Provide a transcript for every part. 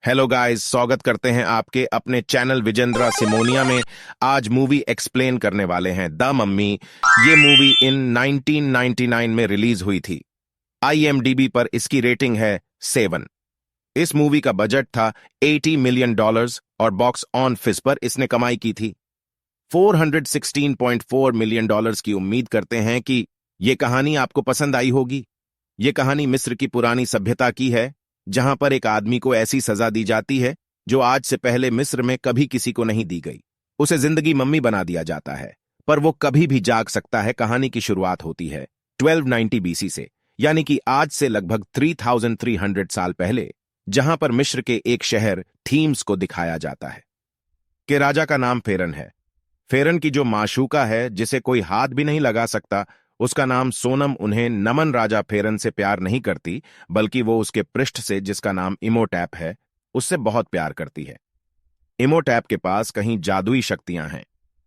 Hello guys, स्वागत करते हैं आपके अपने चैनल विजेंद्रा सिमोनिया में। आज मूवी एक्सप्लेन करने वाले हैं द मम्मी। ये मूवी इन 1999 में रिलीज हुई थी। आईएमडीबी पर इसकी रेटिंग है 7। इस मूवी का बजट था $80 मिलियन और बॉक्स ऑफिस पर इसने कमाई की थी $416.4 मिलियन की। उम्मीद करते हैं कि ये कहानी आपको पसंद आई होगी। ये कहानी मिस्र की पुरानी सभ्यता की है, जहां पर एक आदमी को ऐसी सजा दी जाती है जो आज से पहले मिस्र में कभी किसी को नहीं दी गई। उसे जिंदगी मम्मी बना दिया जाता है, पर वो कभी भी जाग सकता है। कहानी की शुरुआत होती है 1290 बीसी से, यानी कि आज से लगभग 3300 साल पहले, जहां पर मिस्र के एक शहर थीम्स को दिखाया जाता है कि राजा का नाम फेरन है। फेरन की जो माशूका है, जिसे कोई हाथ भी नहीं लगा सकता, उसका नाम सोनम उन्हें नमन राजा फेरन से प्यार नहीं करती, बल्कि वो उसके पृष्ठ से, जिसका नाम इमोटैप है, उससे बहुत प्यार करती है। इमोटैप के पास कहीं जादुई शक्तियां हैं।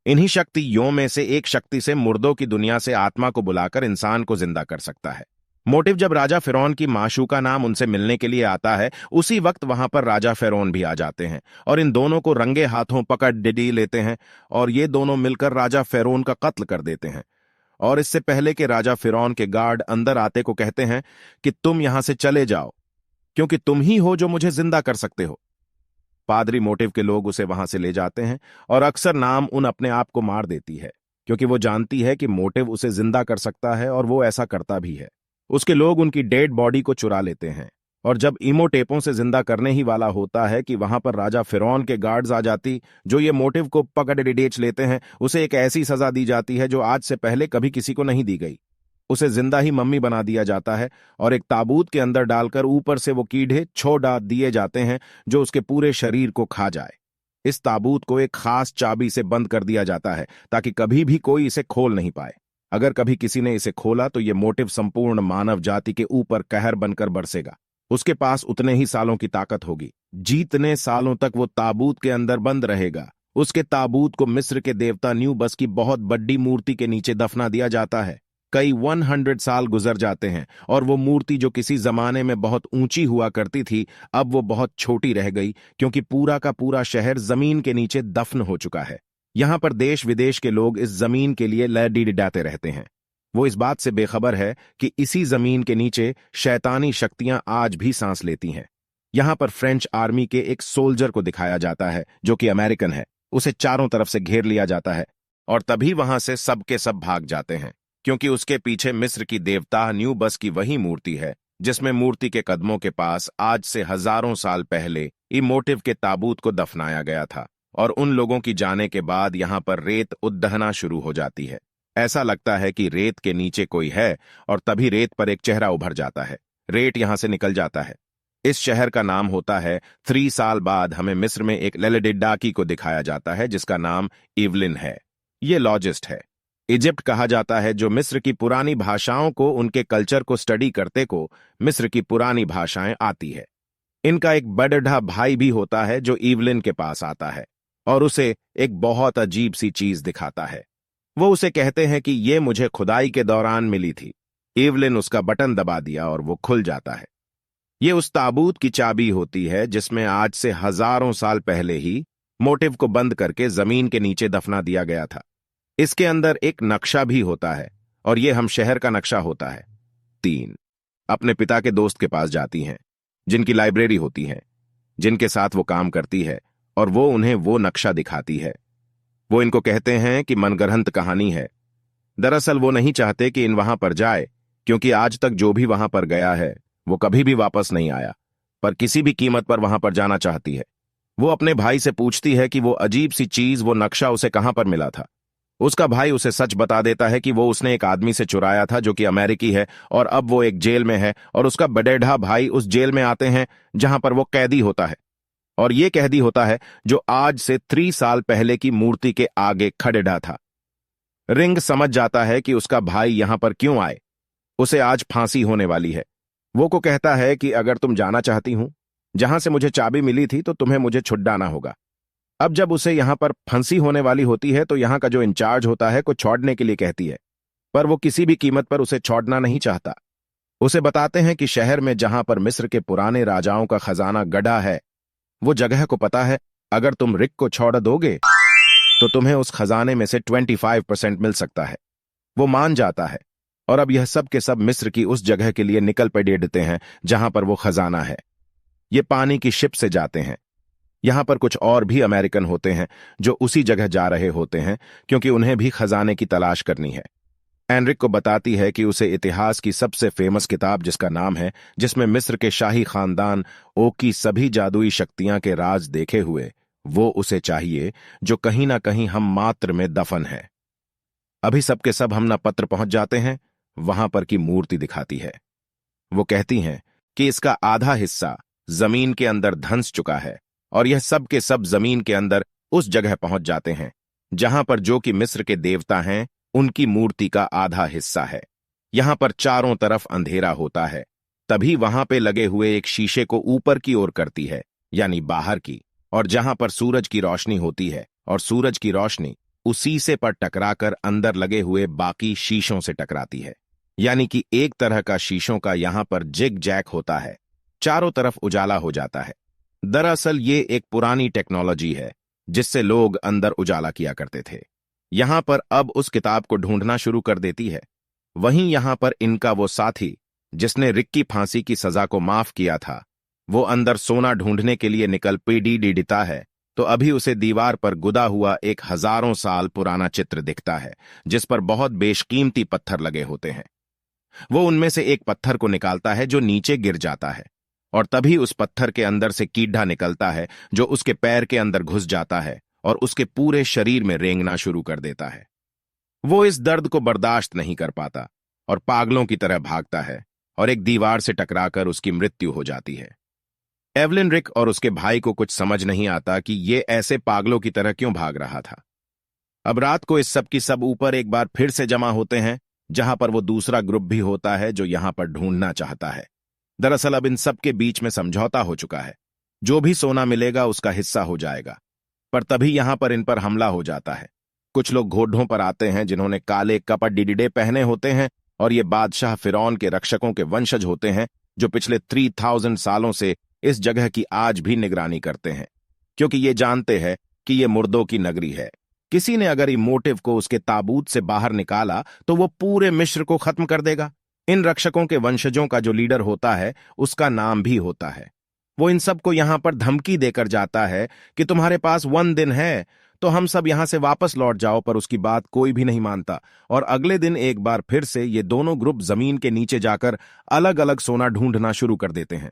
इन्हीं शक्तियों में से एक शक्ति से मुर्दों की दुनिया से आत्मा को बुलाकर इंसान को जिंदा कर सकता है। मोटिव जब राजा फिरौन की माशूका नाम उनसे मिलने के लिए आता है, उसी वक्त वहां पर राजा फिरौन भी आ जाते हैं और इन दोनों को रंगे हाथों पकड़ डिडी लेते हैं और ये दोनों मिलकर राजा फिरौन का कत्ल कर देते हैं। और इससे पहले कि राजा फिरौन के गार्ड अंदर आते को कहते हैं कि तुम यहां से चले जाओ, क्योंकि तुम ही हो जो मुझे जिंदा कर सकते हो। पादरी मोटिव के लोग उसे वहां से ले जाते हैं और अक्सर नाम उन अपने आप को मार देती है, क्योंकि वो जानती है कि मोटिव उसे जिंदा कर सकता है और वो ऐसा करता भी है। उसके लोग उनकी डेड बॉडी को चुरा लेते हैं और जब इमोटेपों से जिंदा करने ही वाला होता है कि वहां पर राजा फिरौन के गार्ड्स आ जाती, जो ये मोटिव को पकड़ डिडेच लेते हैं, उसे एक ऐसी सजा दी जाती है जो आज से पहले कभी किसी को नहीं दी गई। उसे जिंदा ही मम्मी बना दिया जाता है और एक ताबूत के अंदर डालकर ऊपर से वो कीड़े छोड़ दिए जाते हैं जो उसके पूरे शरीर को खा जाए। इस ताबूत को एक खास चाबी से बंद कर दिया जाता है ताकि कभी भी कोई इसे खोल नहीं पाए। अगर कभी किसी ने इसे खोला तो ये मोटिव संपूर्ण मानव जाति के ऊपर कहर बनकर बरसेगा। उसके पास उतने ही सालों की ताकत होगी जितने सालों तक वो ताबूत के अंदर बंद रहेगा। उसके ताबूत को मिस्र के देवता न्यूबस की बहुत बड़ी मूर्ति के नीचे दफना दिया जाता है। कई 100 साल गुजर जाते हैं और वो मूर्ति, जो किसी जमाने में बहुत ऊंची हुआ करती थी, अब वो बहुत छोटी रह गई, क्योंकि पूरा का पूरा शहर जमीन के नीचे दफन हो चुका है। यहां पर देश विदेश के लोग इस जमीन के लिए लड़ीडाते रहते हैं। वो इस बात से बेखबर है कि इसी जमीन के नीचे शैतानी शक्तियां आज भी सांस लेती हैं। यहां पर फ्रेंच आर्मी के एक सोल्जर को दिखाया जाता है जो कि अमेरिकन है। उसे चारों तरफ से घेर लिया जाता है और तभी वहां से सब के सब भाग जाते हैं, क्योंकि उसके पीछे मिस्र की देवता न्यूबस की वही मूर्ति है जिसमें मूर्ति के कदमों के पास आज से हजारों साल पहले इमोटिव के ताबूत को दफनाया गया था। और उन लोगों की जाने के बाद यहां पर रेत उद्दहना शुरू हो जाती है। ऐसा लगता है कि रेत के नीचे कोई है और तभी रेत पर एक चेहरा उभर जाता है। रेत यहां से निकल जाता है। इस शहर का नाम होता है 3 साल बाद हमें मिस्र में एक लेलेडिडाकी को दिखाया जाता है जिसका नाम इवलिन है। ये लॉजिस्ट है। इजिप्ट कहा जाता है, जो मिस्र की पुरानी भाषाओं को, उनके कल्चर को स्टडी करते को मिस्र की पुरानी भाषाएं आती है। इनका एक बड़ढ़ा भाई भी होता है जो इवलिन के पास आता है और उसे एक बहुत अजीब सी चीज दिखाता है। वो उसे कहते हैं कि ये मुझे खुदाई के दौरान मिली थी। इवलिन उसका बटन दबा दिया और वो खुल जाता है। ये उस ताबूत की चाबी होती है जिसमें आज से हजारों साल पहले ही मोटिव को बंद करके जमीन के नीचे दफना दिया गया था। इसके अंदर एक नक्शा भी होता है और ये हम शहर का नक्शा होता है। 3 अपने पिता के दोस्त के पास जाती हैं, जिनकी लाइब्रेरी होती है, जिनके साथ वो काम करती है, और वो उन्हें वो नक्शा दिखाती है। वो इनको कहते हैं कि मनगढ़ंत कहानी है। दरअसल वो नहीं चाहते कि इन वहां पर जाए, क्योंकि आज तक जो भी वहां पर गया है वो कभी भी वापस नहीं आया, पर किसी भी कीमत पर वहां पर जाना चाहती है। वो अपने भाई से पूछती है कि वो अजीब सी चीज, वो नक्शा उसे कहां पर मिला था। उसका भाई उसे सच बता देता है कि वो उसने एक आदमी से चुराया था जो कि अमेरिकी है और अब वो एक जेल में है, और उसका बड़ेढ़ा भाई उस जेल में आते हैं जहां पर वो कैदी होता है, और ये कैदी होता है जो आज से 3 साल पहले की मूर्ति के आगे खड़ेढ़ा था। रिंग समझ जाता है कि उसका भाई यहां पर क्यों आए। उसे आज फांसी होने वाली है। वो को कहता है कि अगर तुम जाना चाहती हूं जहां से मुझे चाबी मिली थी, तो तुम्हें मुझे छुड़ाना होगा। अब जब उसे यहां पर फांसी होने वाली होती है तो यहां का जो इंचार्ज होता है को छोड़ने के लिए कहती है, पर वो किसी भी कीमत पर उसे छोड़ना नहीं चाहता। उसे बताते हैं कि शहर में, जहां पर मिस्र के पुराने राजाओं का खजाना गढ़ा है, वो जगह को पता है, अगर तुम रिक को छोड़ दोगे तो तुम्हें उस खजाने में से 25% मिल सकता है। वो मान जाता है और अब यह सब के सब मिस्र की उस जगह के लिए निकल पड़ते हैं जहां पर वो खजाना है। ये पानी की शिप से जाते हैं। यहां पर कुछ और भी अमेरिकन होते हैं जो उसी जगह जा रहे होते हैं क्योंकि उन्हें भी खजाने की तलाश करनी है। एनरिक को बताती है कि उसे इतिहास की सबसे फेमस किताब जिसका नाम है, जिसमें मिस्र के शाही खानदान ओ की सभी जादुई शक्तियां के राज देखे हुए, वो उसे चाहिए जो कहीं ना कहीं हम मात्र में दफन है। अभी सबके सब हम ना पत्र पहुंच जाते हैं। वहां पर की मूर्ति दिखाती है। वो कहती हैं कि इसका आधा हिस्सा जमीन के अंदर धंस चुका है और यह सब के सब जमीन के अंदर उस जगह पहुंच जाते हैं जहां पर जो कि मिस्र के देवता हैं, उनकी मूर्ति का आधा हिस्सा है। यहां पर चारों तरफ अंधेरा होता है। तभी वहां पे लगे हुए एक शीशे को ऊपर की ओर करती है, यानी बाहर की, और जहां पर सूरज की रोशनी होती है और सूरज की रोशनी उस शीशे पर टकराकर अंदर लगे हुए बाकी शीशों से टकराती है। यानी कि एक तरह का शीशों का यहां पर जिग जैक होता है, चारों तरफ उजाला हो जाता है। दरअसल ये एक पुरानी टेक्नोलॉजी है जिससे लोग अंदर उजाला किया करते थे। यहां पर अब उस किताब को ढूंढना शुरू कर देती है। वहीं यहां पर इनका वो साथी जिसने रिक की फांसी की सजा को माफ किया था, वो अंदर सोना ढूंढने के लिए निकल पीढ़ता है तो अभी उसे दीवार पर गुदा हुआ एक हजारों साल पुराना चित्र दिखता है जिस पर बहुत बेशकीमती पत्थर लगे होते हैं। वो उनमें से एक पत्थर को निकालता है जो नीचे गिर जाता है और तभी उस पत्थर के अंदर से कीड़ा निकलता है जो उसके पैर के अंदर घुस जाता है और उसके पूरे शरीर में रेंगना शुरू कर देता है। वो इस दर्द को बर्दाश्त नहीं कर पाता और पागलों की तरह भागता है और एक दीवार से टकराकर उसकी मृत्यु हो जाती है। एवलिन रिक और उसके भाई को कुछ समझ नहीं आता कि ये ऐसे पागलों की तरह क्यों भाग रहा था। अब रात को इस सब की सब ऊपर एक बार फिर से जमा होते हैं जहां पर वो दूसरा ग्रुप भी होता है जो यहां पर ढूंढना चाहता है। दरअसल अब इन सब के बीच में समझौता हो चुका है, जो भी सोना मिलेगा उसका हिस्सा हो जाएगा। पर तभी यहां पर इन पर हमला हो जाता है। कुछ लोग घोड़ों पर आते हैं जिन्होंने काले कपट डिडिडे पहने होते हैं और ये बादशाह फिरौन के रक्षकों के वंशज होते हैं जो पिछले 3000 सालों से इस जगह की आज भी निगरानी करते हैं, क्योंकि ये जानते हैं कि ये मुर्दों की नगरी है। किसी ने अगर इमोटिव को उसके ताबूत से बाहर निकाला तो वो पूरे मिस्र को खत्म कर देगा। इन रक्षकों के वंशजों का जो लीडर होता है उसका नाम भी होता है। वो इन सबको यहां पर धमकी देकर जाता है कि तुम्हारे पास 1 दिन है तो हम सब यहां से वापस लौट जाओ, पर उसकी बात कोई भी नहीं मानता और अगले दिन एक बार फिर से ये दोनों ग्रुप जमीन के नीचे जाकर अलग अलग सोना ढूंढना शुरू कर देते हैं।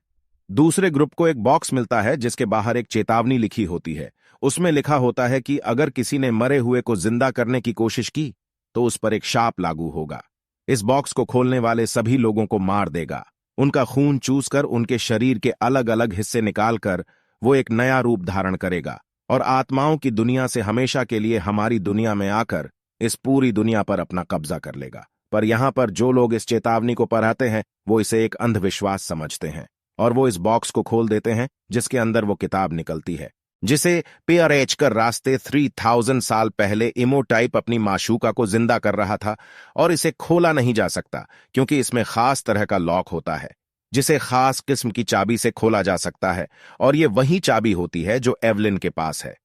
दूसरे ग्रुप को एक बॉक्स मिलता है जिसके बाहर एक चेतावनी लिखी होती है। उसमें लिखा होता है कि अगर किसी ने मरे हुए को जिंदा करने की कोशिश की तो उस पर एक शाप लागू होगा। इस बॉक्स को खोलने वाले सभी लोगों को मार देगा। उनका खून चूसकर उनके शरीर के अलग अलग हिस्से निकालकर वो एक नया रूप धारण करेगा और आत्माओं की दुनिया से हमेशा के लिए हमारी दुनिया में आकर इस पूरी दुनिया पर अपना कब्जा कर लेगा। पर यहां पर जो लोग इस चेतावनी को पढ़ाते हैं वो इसे एक अंधविश्वास समझते हैं और वो इस बॉक्स को खोल देते हैं जिसके अंदर वो किताब निकलती है, जिसे पेयर कर रास्ते 3000 साल पहले इमोटाइप अपनी माशूका को जिंदा कर रहा था। और इसे खोला नहीं जा सकता क्योंकि इसमें खास तरह का लॉक होता है जिसे खास किस्म की चाबी से खोला जा सकता है और ये वही चाबी होती है जो एवलिन के पास है।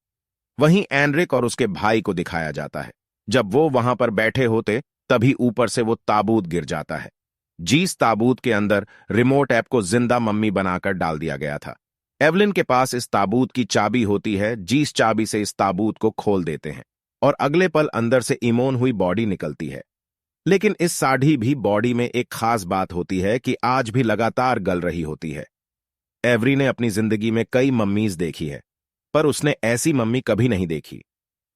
वहीं एनरिक और उसके भाई को दिखाया जाता है। जब वो वहां पर बैठे होते तभी ऊपर से वो ताबूत गिर जाता है। जिस ताबूत के अंदर रिमोट ऐप को जिंदा मम्मी बनाकर डाल दिया गया था। एवलिन के पास इस ताबूत की चाबी होती है। जिस चाबी से इस ताबूत को खोल देते हैं और अगले पल अंदर से इमोन हुई बॉडी निकलती है। लेकिन इस साढ़ी भी बॉडी में एक खास बात होती है कि आज भी लगातार गल रही होती है। एवरी ने अपनी जिंदगी में कई मम्मीज देखी है पर उसने ऐसी मम्मी कभी नहीं देखी।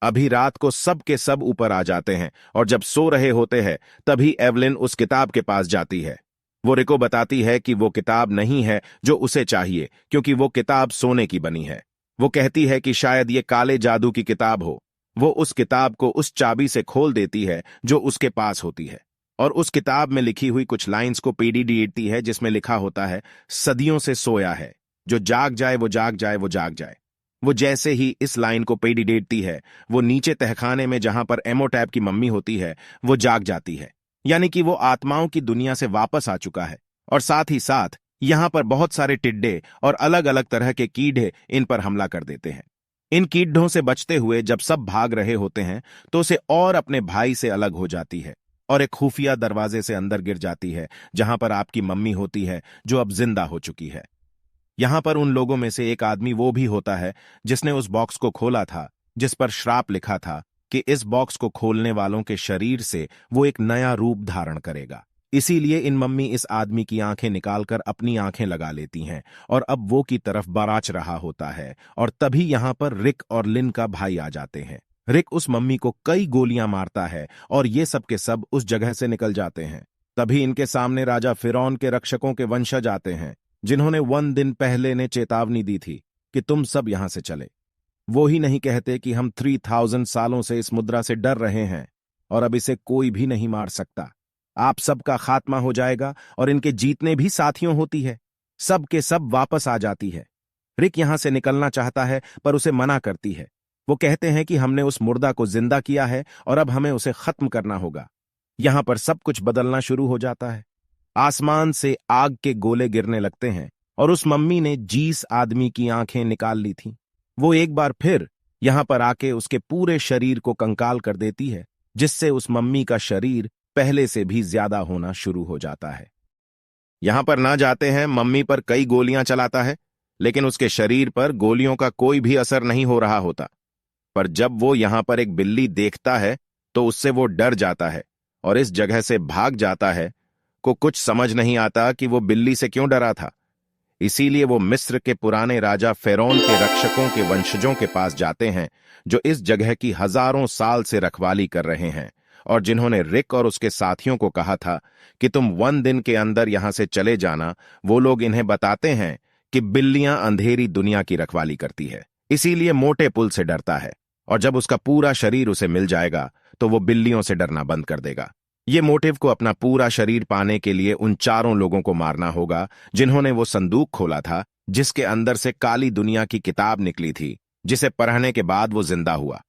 अभी रात को सब के सब ऊपर आ जाते हैं और जब सो रहे होते हैं तभी एवलिन उस किताब के पास जाती है। वो रिको बताती है कि वो किताब नहीं है जो उसे चाहिए क्योंकि वो किताब सोने की बनी है। वो कहती है कि शायद ये काले जादू की किताब हो। वो उस किताब को उस चाबी से खोल देती है जो उसके पास होती है और उस किताब में लिखी हुई कुछ लाइंस को पीढ़ती है जिसमें लिखा होता है, सदियों से सोया है, जो जाग जाए वो जाग जाए वो जाग जाए। वो जैसे ही इस लाइन को पीढ़ती है वो नीचे तहखाने में जहां पर एमोटैप की मम्मी होती है वो जाग जाती है, यानी कि वो आत्माओं की दुनिया से वापस आ चुका है और साथ ही साथ यहाँ पर बहुत सारे टिड्डे और अलग अलग तरह के कीड़े इन पर हमला कर देते हैं। इन कीड़ों से बचते हुए जब सब भाग रहे होते हैं तो उसे और अपने भाई से अलग हो जाती है और एक खुफिया दरवाजे से अंदर गिर जाती है, जहां पर आपकी मम्मी होती है जो अब जिंदा हो चुकी है। यहां पर उन लोगों में से एक आदमी वो भी होता है जिसने उस बॉक्स को खोला था जिस पर श्राप लिखा था कि इस बॉक्स को खोलने वालों के शरीर से वो एक नया रूप धारण करेगा। इसीलिए इन मम्मी इस आदमी की आंखें निकालकर अपनी आंखें लगा लेती हैं और अब वो की तरफ बाराच रहा होता है। और तभी यहां पर रिक और लिन का भाई आ जाते हैं। रिक उस मम्मी को कई गोलियां मारता है और ये सब के सब उस जगह से निकल जाते हैं। तभी इनके सामने राजा फिरौन के रक्षकों के वंशज आते हैं, जिन्होंने 1 दिन पहले ने चेतावनी दी थी कि तुम सब यहां से चले। वो ही नहीं कहते कि हम 3000 सालों से इस मुद्रा से डर रहे हैं और अब इसे कोई भी नहीं मार सकता। आप सबका खात्मा हो जाएगा और इनके जीतने भी साथियों होती है। सब के सब वापस आ जाती है। रिक यहां से निकलना चाहता है पर उसे मना करती है। वो कहते हैं कि हमने उस मुर्दा को जिंदा किया है और अब हमें उसे खत्म करना होगा। यहां पर सब कुछ बदलना शुरू हो जाता है। आसमान से आग के गोले गिरने लगते हैं और उस मम्मी ने जीस आदमी की आंखें निकाल ली थीं। वो एक बार फिर यहां पर आके उसके पूरे शरीर को कंकाल कर देती है, जिससे उस मम्मी का शरीर पहले से भी ज्यादा होना शुरू हो जाता है। यहां पर ना जाते हैं मम्मी पर कई गोलियां चलाता है, लेकिन उसके शरीर पर गोलियों का कोई भी असर नहीं हो रहा होता। पर जब वो यहां पर एक बिल्ली देखता है तो उससे वो डर जाता है और इस जगह से भाग जाता है। को कुछ समझ नहीं आता कि वो बिल्ली से क्यों डरा था। इसीलिए वो मिस्र के पुराने राजा फेरौन के रक्षकों के वंशजों के पास जाते हैं, जो इस जगह की हजारों साल से रखवाली कर रहे हैं और जिन्होंने रिक और उसके साथियों को कहा था कि तुम 1 दिन के अंदर यहां से चले जाना। वो लोग इन्हें बताते हैं कि बिल्लियां अंधेरी दुनिया की रखवाली करती है, इसीलिए मोटे पुल से डरता है और जब उसका पूरा शरीर उसे मिल जाएगा तो वो बिल्लियों से डरना बंद कर देगा। ये मोटिव को अपना पूरा शरीर पाने के लिए उन 4 लोगों को मारना होगा जिन्होंने वो संदूक खोला था जिसके अंदर से काली दुनिया की किताब निकली थी, जिसे पढ़ने के बाद वो जिंदा हुआ।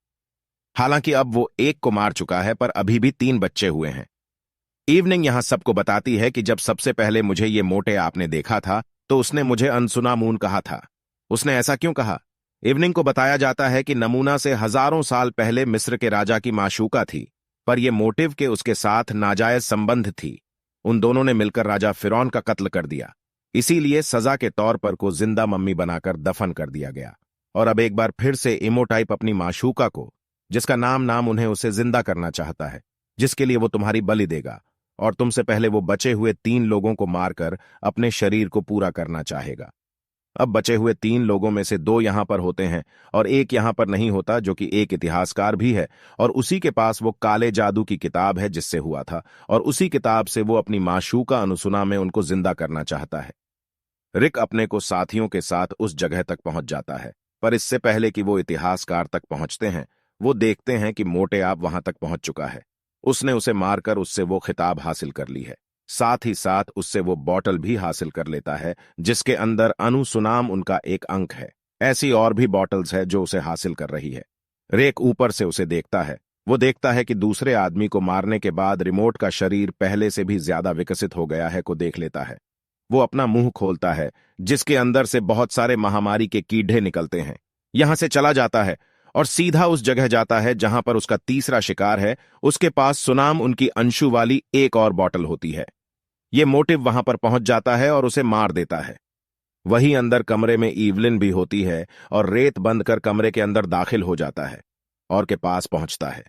हालांकि अब वो एक को मार चुका है पर अभी भी 3 बच्चे हुए हैं। इवनिंग यहां सबको बताती है कि जब सबसे पहले मुझे ये मोटे आपने देखा था तो उसने मुझे अनसुना मून कहा था। उसने ऐसा क्यों कहा? इवनिंग को बताया जाता है कि नमूना से हजारों साल पहले मिस्र के राजा की माशूका थी, पर यह मोटिव के उसके साथ नाजायज संबंध थी। उन दोनों ने मिलकर राजा फिरौन का कत्ल कर दिया। इसीलिए सजा के तौर पर को जिंदा मम्मी बनाकर दफन कर दिया गया। और अब एक बार फिर से इमोटाइप अपनी माशूका को, जिसका नाम उन्हें उसे जिंदा करना चाहता है, जिसके लिए वो तुम्हारी बलि देगा और तुमसे पहले वो बचे हुए 3 लोगों को मारकर अपने शरीर को पूरा करना चाहेगा। अब बचे हुए 3 लोगों में से 2 यहां पर होते हैं और एक यहां पर नहीं होता, जो कि एक इतिहासकार भी है और उसी के पास वो काले जादू की किताब है जिससे हुआ था और उसी किताब से वो अपनी माशूका अनुसुना में उनको जिंदा करना चाहता है। रिक अपने को साथियों के साथ उस जगह तक पहुंच जाता है, पर इससे पहले कि वो इतिहासकार तक पहुंचते हैं वो देखते हैं कि मोटे आप वहां तक पहुंच चुका है। उसने उसे मारकर उससे वो खिताब हासिल कर ली है। साथ ही साथ उससे वो बॉटल भी हासिल कर लेता है जिसके अंदर अनुसुनाम उनका एक अंक है। ऐसी और भी बॉटल्स है जो उसे हासिल कर रही है। रेक ऊपर से उसे देखता है। वो देखता है कि दूसरे आदमी को मारने के बाद रिमोट का शरीर पहले से भी ज्यादा विकसित हो गया है को देख लेता है। वो अपना मुंह खोलता है जिसके अंदर से बहुत सारे महामारी के कीड़े निकलते हैं। यहां से चला जाता है और सीधा उस जगह जाता है जहां पर उसका तीसरा शिकार है। उसके पास सुनाम उनकी अंशु वाली एक और बॉटल होती है। ये मोटिव वहां पर पहुंच जाता है और उसे मार देता है। वहीं अंदर कमरे में ईवलिन भी होती है और रेत बंद कर कमरे के अंदर दाखिल हो जाता है और के पास पहुंचता है।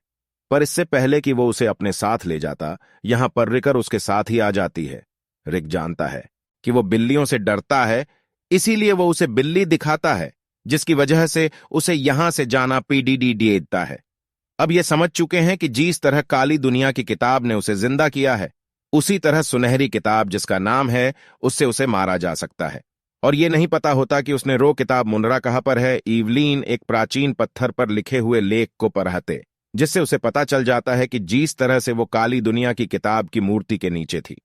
पर इससे पहले कि वो उसे अपने साथ ले जाता, यहां पर रिकर उसके साथ ही आ जाती है। रिक जानता है कि वो बिल्लियों से डरता है, इसीलिए वो उसे बिल्ली दिखाता है, जिसकी वजह से उसे यहां से जाना पीडीडी देता है। अब ये समझ चुके हैं कि जिस तरह काली दुनिया की किताब ने उसे जिंदा किया है, उसी तरह सुनहरी किताब जिसका नाम है उससे उसे मारा जा सकता है। और ये नहीं पता होता कि उसने रो किताब मुनरा कहां पर है। ईवलीन एक प्राचीन पत्थर पर लिखे हुए लेख को पढ़ते, जिससे उसे पता चल जाता है कि जिस तरह से वो काली दुनिया की किताब की मूर्ति के नीचे थी,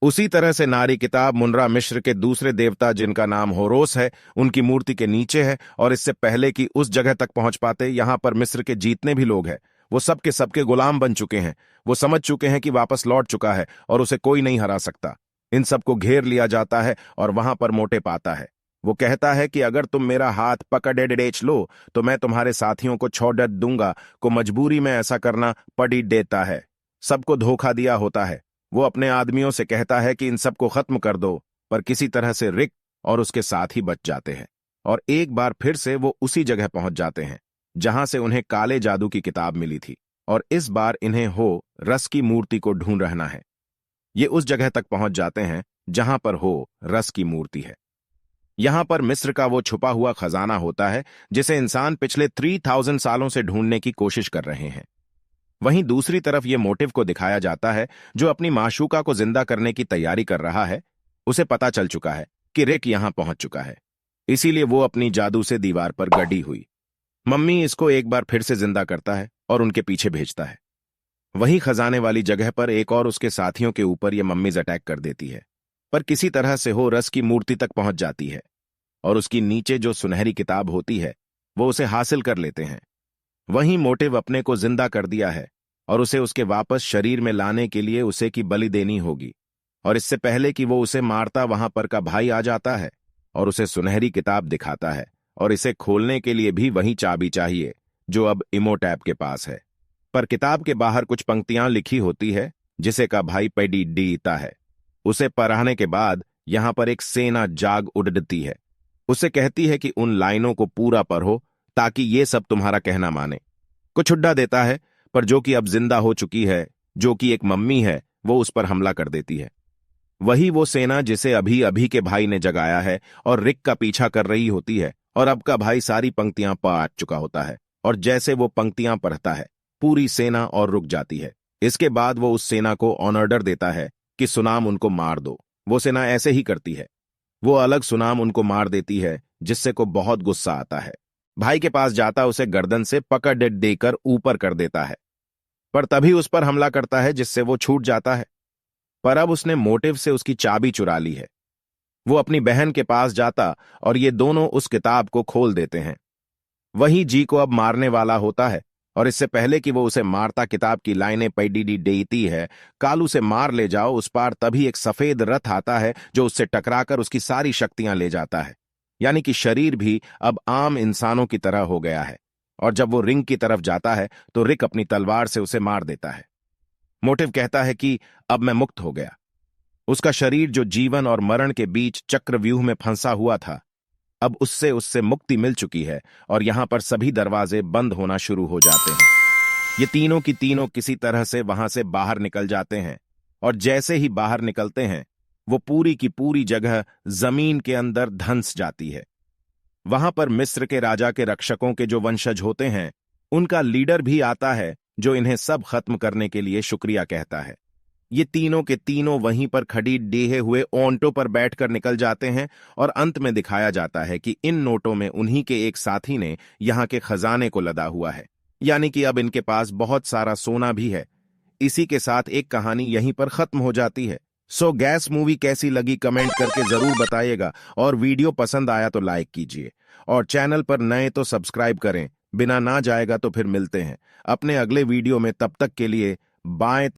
उसी तरह से नारी किताब मुनरा मिस्र के दूसरे देवता जिनका नाम होरोस है उनकी मूर्ति के नीचे है। और इससे पहले कि उस जगह तक पहुंच पाते, यहां पर मिस्र के जितने भी लोग हैं वो सबके सबके गुलाम बन चुके हैं। वो समझ चुके हैं कि वापस लौट चुका है और उसे कोई नहीं हरा सकता। इन सबको घेर लिया जाता है और वहां पर मोटेव आता है। वो कहता है कि अगर तुम मेरा हाथ पकड़े डेच लो तो मैं तुम्हारे साथियों को छोड़ दूंगा, को मजबूरी में ऐसा करना पड़ी देता है। सबको धोखा दिया होता है। वो अपने आदमियों से कहता है कि इन सबको खत्म कर दो, पर किसी तरह से रिक और उसके साथ ही बच जाते हैं और एक बार फिर से वो उसी जगह पहुंच जाते हैं जहां से उन्हें काले जादू की किताब मिली थी। और इस बार इन्हें हो रस की मूर्ति को ढूंढ रहना है। ये उस जगह तक पहुंच जाते हैं जहां पर हो रस की मूर्ति है। यहां पर मिस्र का वो छुपा हुआ खजाना होता है जिसे इंसान पिछले 3000 सालों से ढूंढने की कोशिश कर रहे हैं। वहीं दूसरी तरफ ये मोटिव को दिखाया जाता है जो अपनी माशूका को जिंदा करने की तैयारी कर रहा है। उसे पता चल चुका है कि रिक यहां पहुंच चुका है, इसीलिए वो अपनी जादू से दीवार पर गड़ी हुई मम्मी इसको एक बार फिर से जिंदा करता है और उनके पीछे भेजता है। वहीं खजाने वाली जगह पर एक और उसके साथियों के ऊपर यह मम्मीज अटैक कर देती है, पर किसी तरह से हो रस की मूर्ति तक पहुंच जाती है और उसकी नीचे जो सुनहरी किताब होती है वो उसे हासिल कर लेते हैं। वहीं मोटिव अपने को जिंदा कर दिया है और उसे उसके वापस शरीर में लाने के लिए उसे की बलि देनी होगी। और इससे पहले कि वो उसे मारता वहां पर का भाई आ जाता है और उसे सुनहरी किताब दिखाता है और इसे खोलने के लिए भी वही चाबी चाहिए जो अब इमोटैप के पास है। पर किताब के बाहर कुछ पंक्तियां लिखी होती है जिसे का भाई पेडी डीता है। उसे पढ़ने के बाद यहां पर एक सेना जाग उड़ती है। उसे कहती है कि उन लाइनों को पूरा पढ़ो ताकि ये सब तुम्हारा कहना माने। कुछ उड्डा देता है, पर जो कि अब जिंदा हो चुकी है, जो कि एक मम्मी है, वो उस पर हमला कर देती है। वही वो सेना जिसे अभी अभी के भाई ने जगाया है और रिक का पीछा कर रही होती है और अब का भाई सारी पंक्तियां पढ़ चुका होता है और जैसे वो पंक्तियां पढ़ता है पूरी सेना और रुक जाती है। इसके बाद वो उस सेना को ऑर्डर देता है कि सुनाम उनको मार दो। वो सेना ऐसे ही करती है। वो अलग सुनाम उनको मार देती है जिससे को बहुत गुस्सा आता है। भाई के पास जाता उसे गर्दन से पकड़ देकर ऊपर कर देता है, पर तभी उस पर हमला करता है जिससे वो छूट जाता है। पर अब उसने मोटिव से उसकी चाबी चुरा ली है। वो अपनी बहन के पास जाता और ये दोनों उस किताब को खोल देते हैं। वही जी को अब मारने वाला होता है और इससे पहले कि वो उसे मारता किताब की लाइनें पैडी देती है, कालू से मार ले जाओ उस पार, तभी एक सफेद रथ आता है जो उससे टकराकर उसकी सारी शक्तियां ले जाता है। यानी कि शरीर भी अब आम इंसानों की तरह हो गया है। और जब वो रिंग की तरफ जाता है तो रिक अपनी तलवार से उसे मार देता है। मोटिव कहता है कि अब मैं मुक्त हो गया। उसका शरीर जो जीवन और मरण के बीच चक्रव्यूह में फंसा हुआ था, अब उससे मुक्ति मिल चुकी है और यहां पर सभी दरवाजे बंद होना शुरू हो जाते हैं। ये तीनों की तीनों किसी तरह से वहां से बाहर निकल जाते हैं और जैसे ही बाहर निकलते हैं वो पूरी की पूरी जगह जमीन के अंदर धंस जाती है। वहां पर मिस्र के राजा के रक्षकों के जो वंशज होते हैं उनका लीडर भी आता है जो इन्हें सब खत्म करने के लिए शुक्रिया कहता है। ये तीनों के तीनों वहीं पर खड़ी डेहे हुए ओंटों पर बैठकर निकल जाते हैं और अंत में दिखाया जाता है कि इन नोटों में उन्हीं के एक साथी ने यहां के खजाने को लदा हुआ है, यानी कि अब इनके पास बहुत सारा सोना भी है। इसी के साथ एक कहानी यहीं पर खत्म हो जाती है। सो गैस मूवी कैसी लगी कमेंट करके जरूर बताइएगा और वीडियो पसंद आया तो लाइक कीजिए और चैनल पर नए तो सब्सक्राइब करें। बिना ना जाएगा तो फिर मिलते हैं अपने अगले वीडियो में। तब तक के लिए बाय।